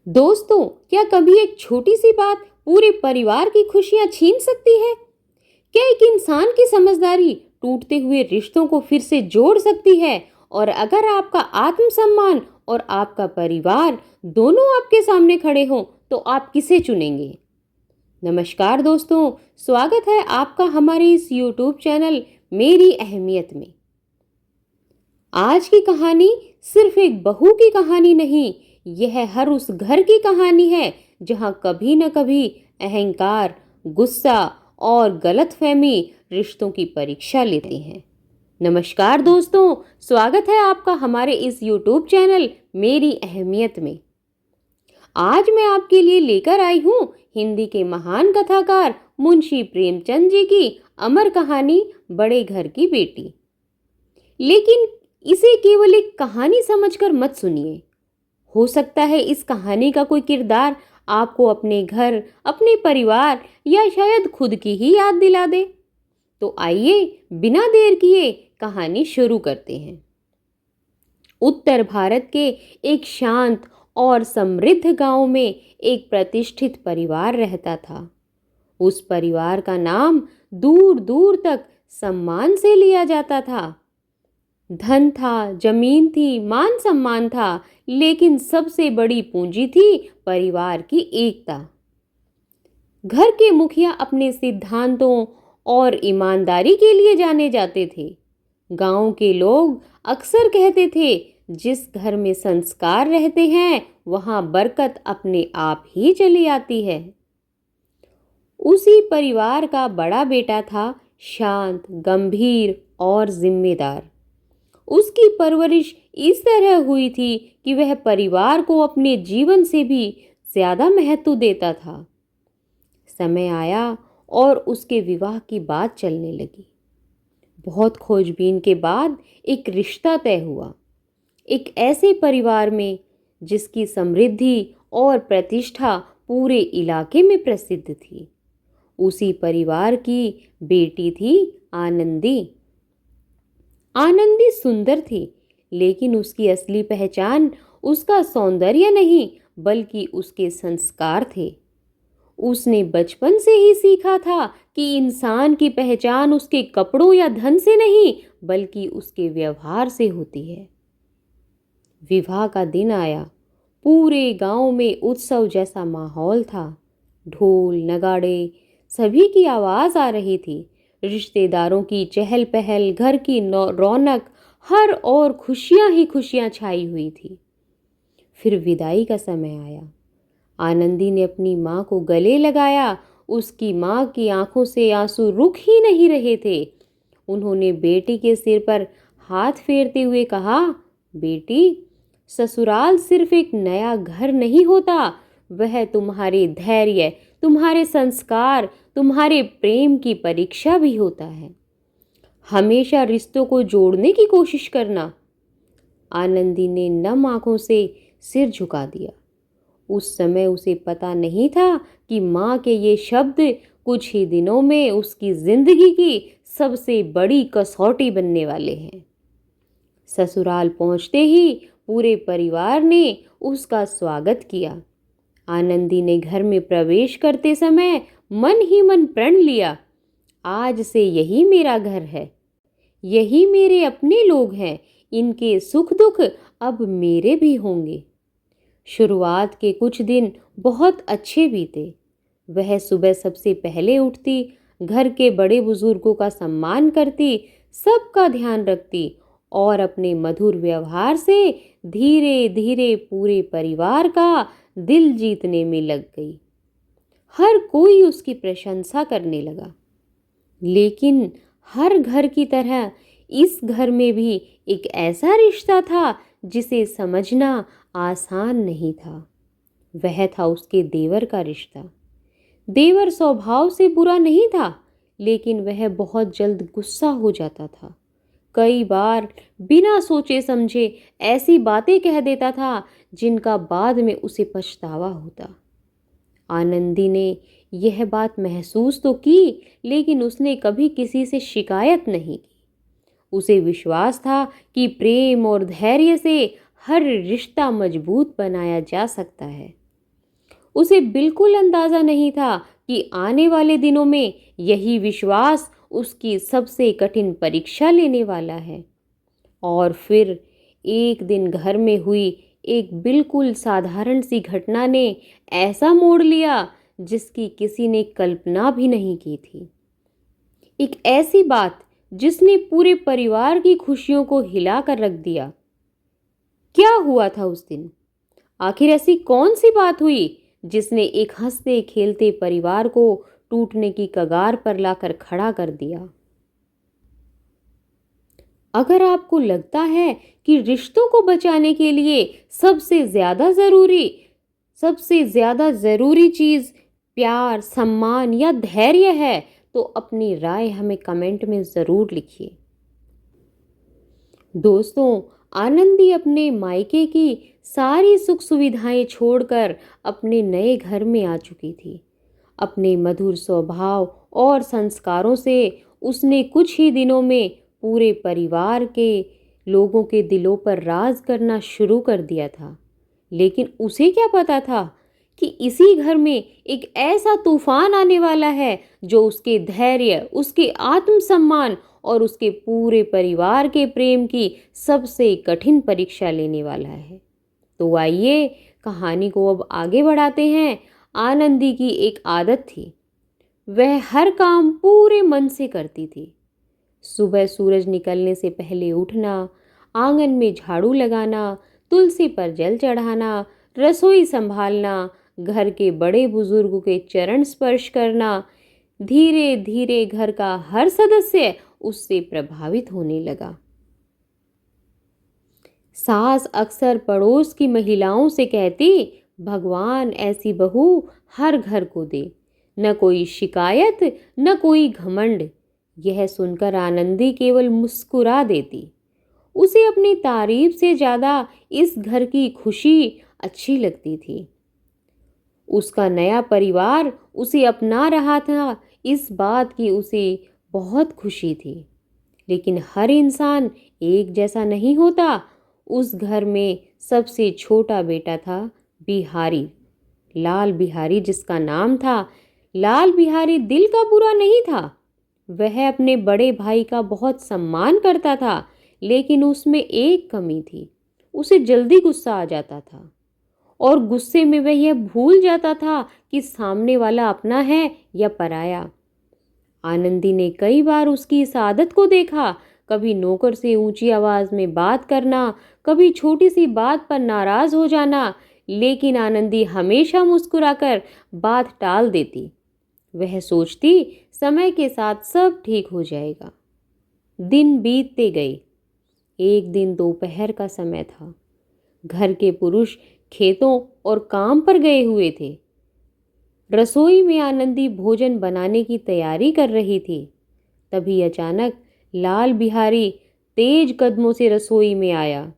दोस्तों, क्या कभी एक छोटी सी बात पूरे परिवार की खुशियां छीन सकती है? क्या एक इंसान की समझदारी टूटते हुए रिश्तों को फिर से जोड़ सकती है? और अगर आपका आत्मसम्मान और आपका परिवार दोनों आपके सामने खड़े हों, तो आप किसे चुनेंगे? नमस्कार दोस्तों, स्वागत है आपका हमारे इस YouTube चैनल मेरी अहमियत में। आज की कहानी सिर्फ एक बहू की कहानी नहीं, यह हर उस घर की कहानी है जहां कभी न कभी अहंकार, गुस्सा और गलतफहमी रिश्तों की परीक्षा लेते हैं। नमस्कार दोस्तों, स्वागत है आपका हमारे इस YouTube चैनल मेरी अहमियत में। आज मैं आपके लिए लेकर आई हूँ हिंदी के महान कथाकार मुंशी प्रेमचंद जी की अमर कहानी बड़े घर की बेटी। लेकिन इसे केवल एक कहानी समझकर मत सुनिए। हो सकता है इस कहानी का कोई किरदार आपको अपने घर, अपने परिवार या शायद खुद की ही याद दिला दे। तो आइए बिना देर किए कहानी शुरू करते हैं। उत्तर भारत के एक शांत और समृद्ध गांव में एक प्रतिष्ठित परिवार रहता था। उस परिवार का नाम दूर दूर तक सम्मान से लिया जाता था। धन था, जमीन थी, मान सम्मान था, लेकिन सबसे बड़ी पूंजी थी परिवार की एकता। घर के मुखिया अपने सिद्धांतों और ईमानदारी के लिए जाने जाते थे। गांव के लोग अक्सर कहते थे, जिस घर में संस्कार रहते हैं वहां बरकत अपने आप ही चली आती है। उसी परिवार का बड़ा बेटा था, शांत, गंभीर और जिम्मेदार। उसकी परवरिश इस तरह हुई थी कि वह परिवार को अपने जीवन से भी ज्यादा महत्व देता था। समय आया और उसके विवाह की बात चलने लगी। बहुत खोजबीन के बाद एक रिश्ता तय हुआ, एक ऐसे परिवार में जिसकी समृद्धि और प्रतिष्ठा पूरे इलाके में प्रसिद्ध थी। उसी परिवार की बेटी थी आनंदी। आनंदी सुंदर थी, लेकिन उसकी असली पहचान उसका सौंदर्य नहीं बल्कि उसके संस्कार थे। उसने बचपन से ही सीखा था कि इंसान की पहचान उसके कपड़ों या धन से नहीं बल्कि उसके व्यवहार से होती है। विवाह का दिन आया। पूरे गांव में उत्सव जैसा माहौल था। ढोल, नगाड़े, सभी की आवाज आ रही थी। रिश्तेदारों की चहल पहल, घर की रौनक, हर ओर खुशियां ही खुशियां छाई हुई थी। फिर विदाई का समय आया। आनंदी ने अपनी माँ को गले लगाया। उसकी माँ की आंखों से आंसू रुक ही नहीं रहे थे। उन्होंने बेटी के सिर पर हाथ फेरते हुए कहा, बेटी, ससुराल सिर्फ एक नया घर नहीं होता, वह तुम्हारे धैर्य, तुम्हारे संस्कार, तुम्हारे प्रेम की परीक्षा भी होता है। हमेशा रिश्तों को जोड़ने की कोशिश करना। आनंदी ने नम आंखों से सिर झुका दिया। उस समय उसे पता नहीं था कि माँ के ये शब्द कुछ ही दिनों में उसकी जिंदगी की सबसे बड़ी कसौटी बनने वाले हैं। ससुराल पहुंचते ही पूरे परिवार ने उसका स्वागत किया। आनंदी ने घर में प्रवेश करते समय मन ही मन प्रण लिया, आज से यही मेरा घर है, यही मेरे अपने लोग हैं, इनके सुख दुख अब मेरे भी होंगे। शुरुआत के कुछ दिन बहुत अच्छे बीते। वह सुबह सबसे पहले उठती, घर के बड़े बुजुर्गों का सम्मान करती, सबका ध्यान रखती और अपने मधुर व्यवहार से धीरे धीरे पूरे परिवार का दिल जीतने में लग गई। हर कोई उसकी प्रशंसा करने लगा। लेकिन हर घर की तरह इस घर में भी एक ऐसा रिश्ता था जिसे समझना आसान नहीं था। वह था उसके देवर का रिश्ता। देवर स्वभाव से बुरा नहीं था, लेकिन वह बहुत जल्द गुस्सा हो जाता था। कई बार बिना सोचे समझे ऐसी बातें कह देता था जिनका बाद में उसे पछतावा होता। आनंदी ने यह बात महसूस तो की, लेकिन उसने कभी किसी से शिकायत नहीं की। उसे विश्वास था कि प्रेम और धैर्य से हर रिश्ता मजबूत बनाया जा सकता है। उसे बिल्कुल अंदाजा नहीं था कि आने वाले दिनों में यही विश्वास उसकी सबसे कठिन परीक्षा लेने वाला है। और फिर एक दिन घर में हुई एक बिल्कुल साधारण सी घटना ने ऐसा मोड़ लिया जिसकी किसी ने कल्पना भी नहीं की थी। एक ऐसी बात जिसने पूरे परिवार की खुशियों को हिला कर रख दिया। क्या हुआ था उस दिन? आखिर ऐसी कौन सी बात हुई जिसने एक हंसते खेलते परिवार को टूटने की कगार पर लाकर खड़ा कर दिया? अगर आपको लगता है कि रिश्तों को बचाने के लिए सबसे ज्यादा जरूरी चीज प्यार, सम्मान या धैर्य है, तो अपनी राय हमें कमेंट में जरूर लिखिए। दोस्तों, आनंदी अपने मायके की सारी सुख सुविधाएं छोड़कर अपने नए घर में आ चुकी थी। अपने मधुर स्वभाव और संस्कारों से उसने कुछ ही दिनों में पूरे परिवार के लोगों के दिलों पर राज करना शुरू कर दिया था। लेकिन उसे क्या पता था कि इसी घर में एक ऐसा तूफान आने वाला है जो उसके धैर्य, उसके आत्मसम्मान और उसके पूरे परिवार के प्रेम की सबसे कठिन परीक्षा लेने वाला है। तो आइए कहानी को अब आगे बढ़ाते हैं। आनंदी की एक आदत थी, वह हर काम पूरे मन से करती थी। सुबह सूरज निकलने से पहले उठना, आंगन में झाड़ू लगाना, तुलसी पर जल चढ़ाना, रसोई संभालना, घर के बड़े बुजुर्ग के चरण स्पर्श करना। धीरे धीरे घर का हर सदस्य उससे प्रभावित होने लगा। सास अक्सर पड़ोस की महिलाओं से कहती, भगवान ऐसी बहू हर घर को दे, न कोई शिकायत न कोई घमंड। यह सुनकर आनंदी केवल मुस्कुरा देती। उसे अपनी तारीफ से ज्यादा इस घर की खुशी अच्छी लगती थी। उसका नया परिवार उसे अपना रहा था, इस बात की उसे बहुत खुशी थी। लेकिन हर इंसान एक जैसा नहीं होता। उस घर में सबसे छोटा बेटा था बिहारी, लाल बिहारी जिसका नाम था। लाल बिहारी दिल का बुरा नहीं था। वह अपने बड़े भाई का बहुत सम्मान करता था, लेकिन उसमें एक कमी थी, उसे जल्दी गुस्सा आ जाता था और गुस्से में वह यह भूल जाता था कि सामने वाला अपना है या पराया। आनंदी ने कई बार उसकी इस आदत को देखा, कभी नौकर से ऊंची आवाज में बात करना, कभी छोटी सी बात पर नाराज हो जाना, लेकिन आनंदी हमेशा मुस्कुराकर बात टाल देती। वह सोचती समय के साथ सब ठीक हो जाएगा। दिन बीतते गए। एक दिन दोपहर का समय था। घर के पुरुष खेतों और काम पर गए हुए थे। रसोई में आनंदी भोजन बनाने की तैयारी कर रही थी। तभी अचानक लाल बिहारी तेज कदमों से रसोई में आया।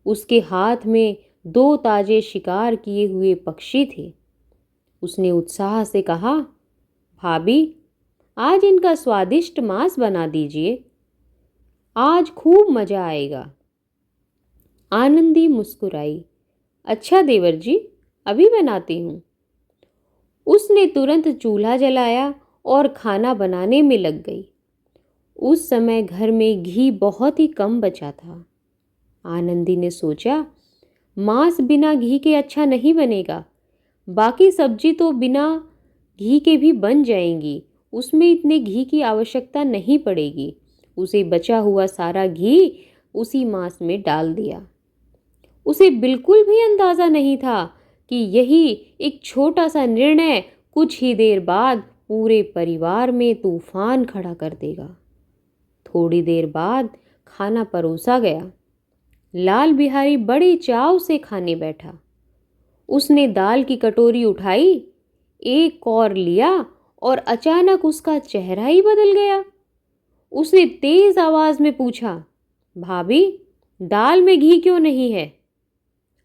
उसके हाथ में 2 ताजे शिकार किए हुए पक्षी थे। उसने उत्साह से कहा, भाभी, आज इनका स्वादिष्ट मांस बना दीजिए, आज खूब मजा आएगा। आनंदी मुस्कुराई, अच्छा देवर जी, अभी बनाती हूँ। उसने तुरंत चूल्हा जलाया और खाना बनाने में लग गई। उस समय घर में घी बहुत ही कम बचा था। आनंदी ने सोचा, मांस बिना घी के अच्छा नहीं बनेगा, बाकी सब्जी तो बिना घी के भी बन जाएंगी, उसमें इतने घी की आवश्यकता नहीं पड़ेगी। उसे बचा हुआ सारा घी उसी मांस में डाल दिया। उसे बिल्कुल भी अंदाजा नहीं था कि यही एक छोटा सा निर्णय कुछ ही देर बाद पूरे परिवार में तूफान खड़ा कर देगा। थोड़ी देर बाद खाना परोसा गया। लाल बिहारी बड़े चाव से खाने बैठा। उसने दाल की कटोरी उठाई, एक कौर लिया और अचानक उसका चेहरा ही बदल गया। उसने तेज आवाज में पूछा, भाभी, दाल में घी क्यों नहीं है?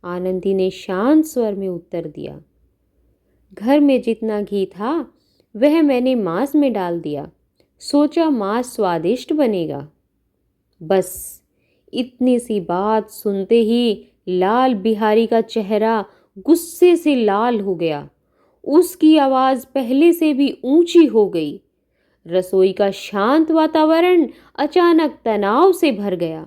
आनंदी ने शांत स्वर में उत्तर दिया, घर में जितना घी था वह मैंने मांस में डाल दिया, सोचा मांस स्वादिष्ट बनेगा। बस इतनी सी बात सुनते ही लाल बिहारी का चेहरा गुस्से से लाल हो गया। उसकी आवाज पहले से भी ऊंची हो गई। रसोई का शांत वातावरण अचानक तनाव से भर गया।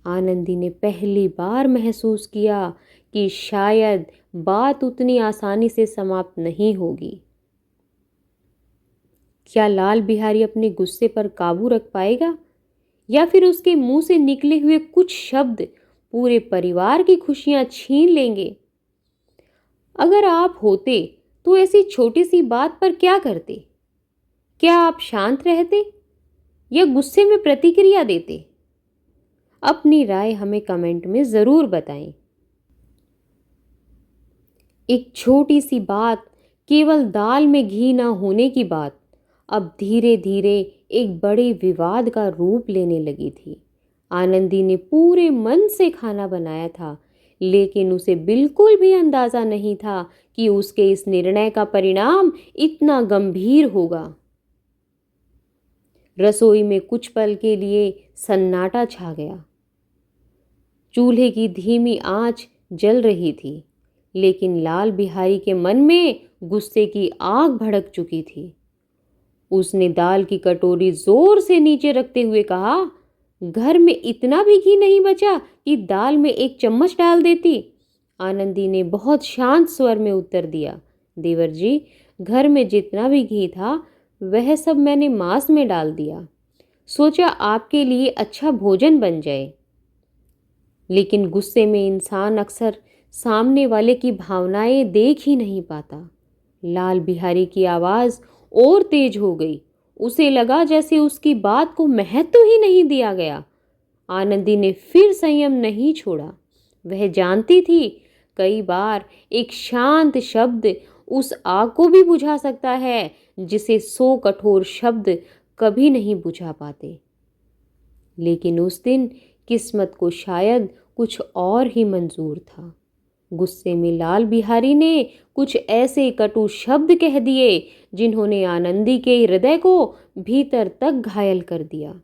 आनंदी ने पहली बार महसूस किया कि शायद बात उतनी आसानी से समाप्त नहीं होगी। क्या लाल बिहारी अपने गुस्से पर काबू रख पाएगा, या फिर उसके मुंह से निकले हुए कुछ शब्द पूरे परिवार की खुशियां छीन लेंगे? अगर आप होते तो ऐसी छोटी सी बात पर क्या करते? क्या आप शांत रहते या गुस्से में प्रतिक्रिया देते? अपनी राय हमें कमेंट में जरूर बताएं। एक छोटी सी बात, केवल दाल में घी ना होने की बात, अब धीरे धीरे एक बड़े विवाद का रूप लेने लगी थी। आनंदी ने पूरे मन से खाना बनाया था, लेकिन उसे बिल्कुल भी अंदाजा नहीं था कि उसके इस निर्णय का परिणाम इतना गंभीर होगा। रसोई में कुछ पल के लिए सन्नाटा छा गया। चूल्हे की धीमी आंच जल रही थी, लेकिन लाल बिहारी के मन में गुस्से की आग भड़क चुकी थी। उसने दाल की कटोरी जोर से नीचे रखते हुए कहा, घर में इतना भी घी नहीं बचा कि दाल में एक चम्मच डाल देती। आनंदी ने बहुत शांत स्वर में उत्तर दिया, देवर जी, घर में जितना भी घी था वह सब मैंने मांस में डाल दिया। सोचा आपके लिए अच्छा भोजन बन जाए। लेकिन गुस्से में इंसान अक्सर सामने वाले की भावनाएं देख ही नहीं पाता। लाल बिहारी की आवाज और तेज हो गई। उसे लगा जैसे उसकी बात को महत्व ही नहीं दिया गया। आनंदी ने फिर संयम नहीं छोड़ा। वह जानती थी, कई बार एक शांत शब्द उस आग को भी बुझा सकता है जिसे 100 कठोर शब्द कभी नहीं बुझा पाते। लेकिन उस दिन किस्मत को शायद कुछ और ही मंजूर था। गुस्से में लाल बिहारी ने कुछ ऐसे कटु शब्द कह दिए जिन्होंने आनंदी के हृदय को भीतर तक घायल कर दिया।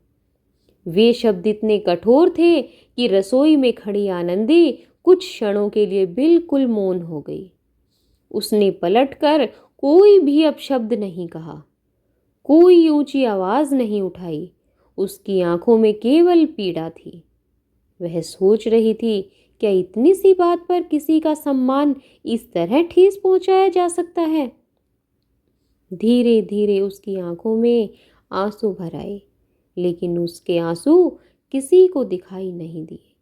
वे शब्द इतने कठोर थे कि रसोई में खड़ी आनंदी कुछ क्षणों के लिए बिल्कुल मौन हो गई। उसने पलटकर कोई भी अपशब्द नहीं कहा, कोई ऊंची आवाज नहीं उठाई। उसकी आंखों में केवल पीड़ा थी। वह सोच रही थी, क्या इतनी सी बात पर किसी का सम्मान इस तरह ठेस पहुंचाया जा सकता है? धीरे धीरे उसकी आंखों में आंसू भर आए, लेकिन उसके आंसू किसी को दिखाई नहीं दिए।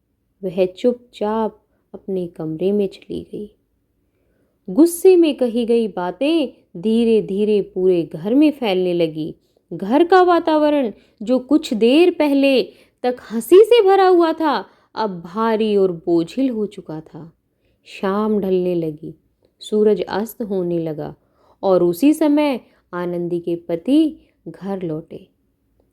वह चुपचाप अपने कमरे में चली गई। गुस्से में कही गई बातें धीरे धीरे पूरे घर में फैलने लगी। घर का वातावरण, जो कुछ देर पहले तक हंसी से भरा हुआ था, अब भारी और बोझिल हो चुका था। शाम ढलने लगी, सूरज अस्त होने लगा और उसी समय आनंदी के पति घर लौटे।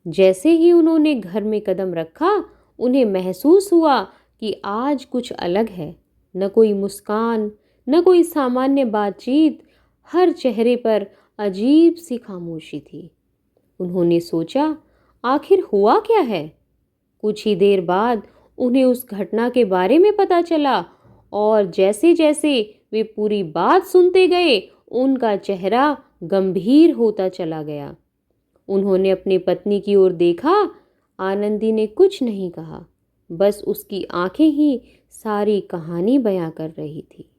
जैसे ही उन्होंने घर में कदम रखा, उन्हें महसूस हुआ कि आज कुछ अलग है। न कोई मुस्कान, न कोई सामान्य बातचीत, हर चेहरे पर अजीब सी खामोशी थी। उन्होंने सोचा, आखिर हुआ क्या है? कुछ ही देर बाद उन्हें उस घटना के बारे में पता चला, और जैसे जैसे वे पूरी बात सुनते गए, उनका चेहरा गंभीर होता चला गया। उन्होंने अपनी पत्नी की ओर देखा। आनंदी ने कुछ नहीं कहा, बस उसकी आंखें ही सारी कहानी बयां कर रही थी।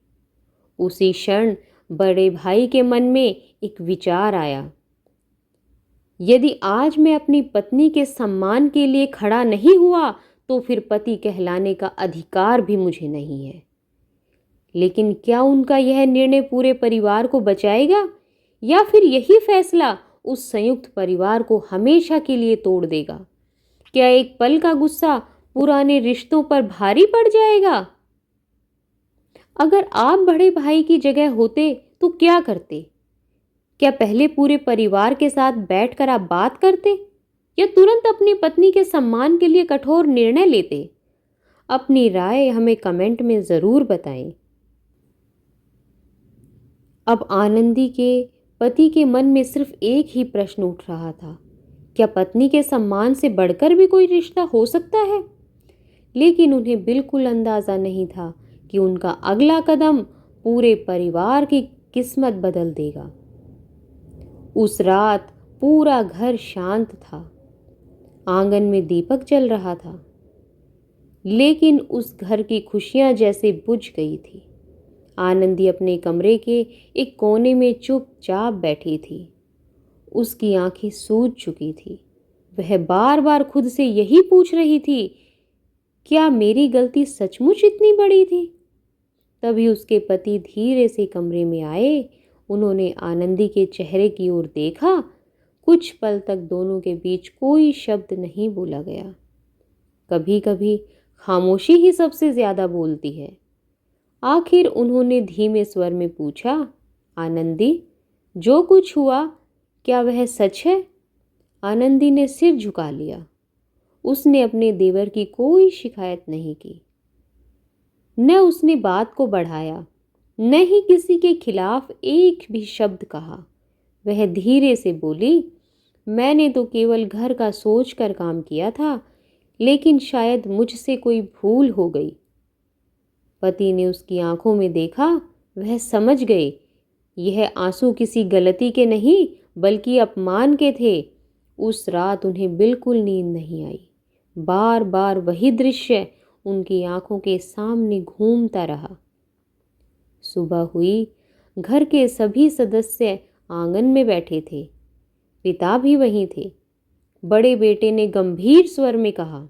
उसी क्षण बड़े भाई के मन में एक विचार आया, यदि आज मैं अपनी पत्नी के सम्मान के लिए खड़ा नहीं हुआ, तो फिर पति कहलाने का अधिकार भी मुझे नहीं है। लेकिन क्या उनका यह निर्णय पूरे परिवार को बचाएगा, या फिर यही फैसला उस संयुक्त परिवार को हमेशा के लिए तोड़ देगा? क्या एक पल का गुस्सा पुराने रिश्तों पर भारी पड़ जाएगा? अगर आप बड़े भाई की जगह होते तो क्या करते? क्या पहले पूरे परिवार के साथ बैठकर आप बात करते, या तुरंत अपनी पत्नी के सम्मान के लिए कठोर निर्णय लेते? अपनी राय हमें कमेंट में जरूर बताएं। अब आनंदी के पति के मन में सिर्फ एक ही प्रश्न उठ रहा था, क्या पत्नी के सम्मान से बढ़कर भी कोई रिश्ता हो सकता है? लेकिन उन्हें बिल्कुल अंदाजा नहीं था कि उनका अगला कदम पूरे परिवार की किस्मत बदल देगा। उस रात पूरा घर शांत था। आंगन में दीपक जल रहा था, लेकिन उस घर की खुशियां जैसे बुझ गई थी। आनंदी अपने कमरे के एक कोने में चुपचाप बैठी थी। उसकी आंखें सूज चुकी थी। वह बार बार खुद से यही पूछ रही थी, क्या मेरी गलती सचमुच इतनी बड़ी थी? तभी उसके पति धीरे से कमरे में आए। उन्होंने आनंदी के चेहरे की ओर देखा। कुछ पल तक दोनों के बीच कोई शब्द नहीं बोला गया। कभी कभी खामोशी ही सबसे ज्यादा बोलती है। आखिर उन्होंने धीमे स्वर में पूछा, आनंदी, जो कुछ हुआ क्या वह सच है? आनंदी ने सिर झुका लिया। उसने अपने देवर की कोई शिकायत नहीं की, न उसने बात को बढ़ाया, न ही किसी के खिलाफ एक भी शब्द कहा। वह धीरे से बोली, मैंने तो केवल घर का सोच कर काम किया था, लेकिन शायद मुझसे कोई भूल हो गई। पति ने उसकी आंखों में देखा। वह समझ गए यह आंसू किसी गलती के नहीं बल्कि अपमान के थे। उस रात उन्हें बिल्कुल नींद नहीं आई। बार बार वही दृश्य उनकी आंखों के सामने घूमता रहा। सुबह हुई। घर के सभी सदस्य आंगन में बैठे थे। पिता भी वहीं थे। बड़े बेटे ने गंभीर स्वर में कहा,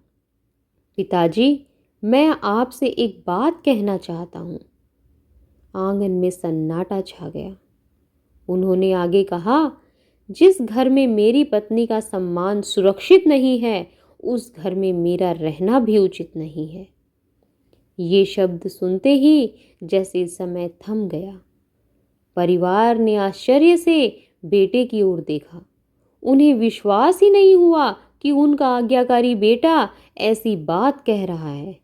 पिताजी, मैं आपसे एक बात कहना चाहता हूं। आंगन में सन्नाटा छा गया। उन्होंने आगे कहा, जिस घर में मेरी पत्नी का सम्मान सुरक्षित नहीं है, उस घर में मेरा रहना भी उचित नहीं है। ये शब्द सुनते ही जैसे समय थम गया। परिवार ने आश्चर्य से बेटे की ओर देखा। उन्हें विश्वास ही नहीं हुआ कि उनका आज्ञाकारी बेटा ऐसी बात कह रहा है।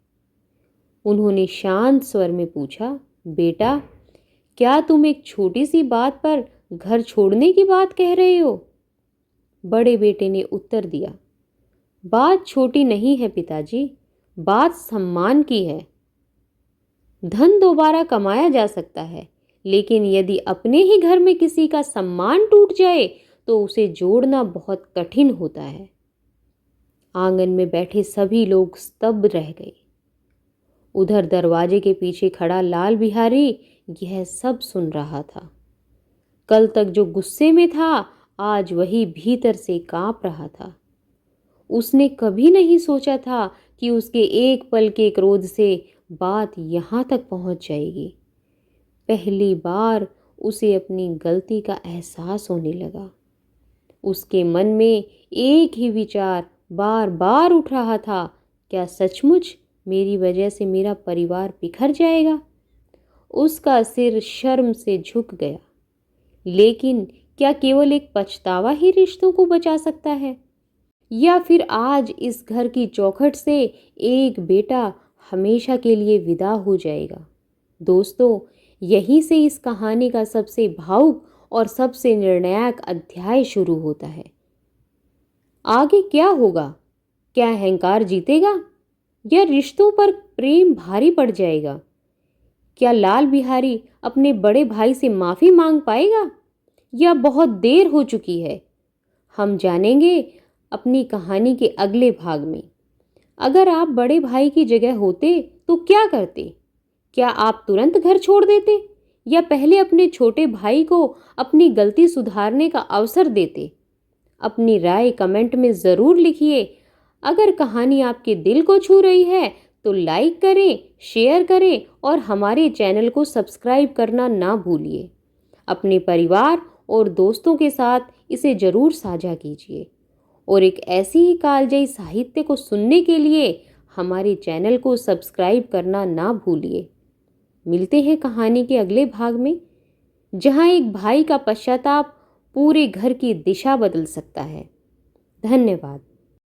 उन्होंने शांत स्वर में पूछा, बेटा, क्या तुम एक छोटी सी बात पर घर छोड़ने की बात कह रहे हो? बड़े बेटे ने उत्तर दिया, बात छोटी नहीं है पिताजी, बात सम्मान की है। धन दोबारा कमाया जा सकता है, लेकिन यदि अपने ही घर में किसी का सम्मान टूट जाए तो उसे जोड़ना बहुत कठिन होता है। आंगन में बैठे सभी लोग स्तब्ध रह गए। उधर दरवाजे के पीछे खड़ा लाल बिहारी यह सब सुन रहा था। कल तक जो गुस्से में था, आज वही भीतर से कांप रहा था। उसने कभी नहीं सोचा था कि उसके एक पल के क्रोध से बात यहां तक पहुंच जाएगी। पहली बार उसे अपनी गलती का एहसास होने लगा। उसके मन में एक ही विचार बार बार उठ रहा था, क्या सचमुच मेरी वजह से मेरा परिवार बिखर जाएगा? उसका सिर शर्म से झुक गया। लेकिन क्या केवल एक पछतावा ही रिश्तों को बचा सकता है? या फिर आज इस घर की चौखट से एक बेटा हमेशा के लिए विदा हो जाएगा? दोस्तों, यहीं से इस कहानी का सबसे भावुक और सबसे निर्णायक अध्याय शुरू होता है। आगे क्या होगा? क्या अहंकार जीतेगा या रिश्तों पर प्रेम भारी पड़ जाएगा? क्या लाल बिहारी अपने बड़े भाई से माफी मांग पाएगा या बहुत देर हो चुकी है? हम जानेंगे अपनी कहानी के अगले भाग में। अगर आप बड़े भाई की जगह होते तो क्या करते? क्या आप तुरंत घर छोड़ देते या पहले अपने छोटे भाई को अपनी गलती सुधारने का अवसर देते? अपनी राय कमेंट में ज़रूर लिखिए। अगर कहानी आपके दिल को छू रही है तो लाइक करें, शेयर करें और हमारे चैनल को सब्सक्राइब करना ना भूलिए। अपने परिवार और दोस्तों के साथ इसे ज़रूर साझा कीजिए और एक ऐसी ही कालजयी साहित्य को सुनने के लिए हमारे चैनल को सब्सक्राइब करना ना भूलिए। मिलते हैं कहानी के अगले भाग में, जहां एक भाई का पश्चाताप पूरे घर की दिशा बदल सकता है। धन्यवाद।